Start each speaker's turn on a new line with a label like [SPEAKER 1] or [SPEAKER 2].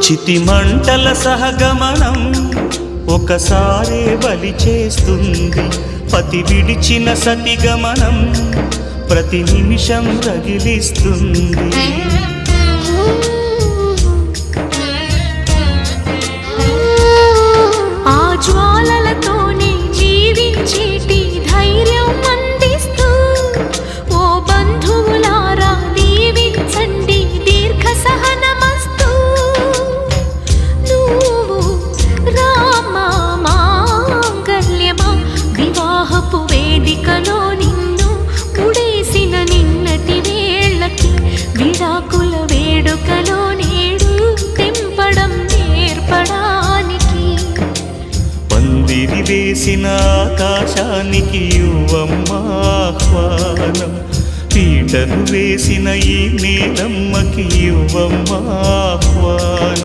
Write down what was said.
[SPEAKER 1] చితిమంటల సహగమనం ఒకసారే బలి చేస్తుంది. పతి విడిచిన సతిగమనం ప్రతి నిమిషం రగిలిస్తుంది.
[SPEAKER 2] ఆ జ్వాలలతోనే జీవించేటి ధైర్యం అందిస్తూ ఓ బంధువులారా దీవించండి దీర్ఘ సహనమస్తు. నువ్వు రామా మాంగల్యమా వివాహపు వేదికలో నిన్ను ముడేసిన నిన్నటి వేళ్ళకి విడాకుల వేడుకలో నేడు తెంపడం నేర్పడానికి.
[SPEAKER 1] పందిరి వేసిన ఆకాశానికి యువమ్మ ఆహ్వానం, పీటలు వేసిన ఈ నేలమ్మకి యువమ్మ ఆహ్వానం.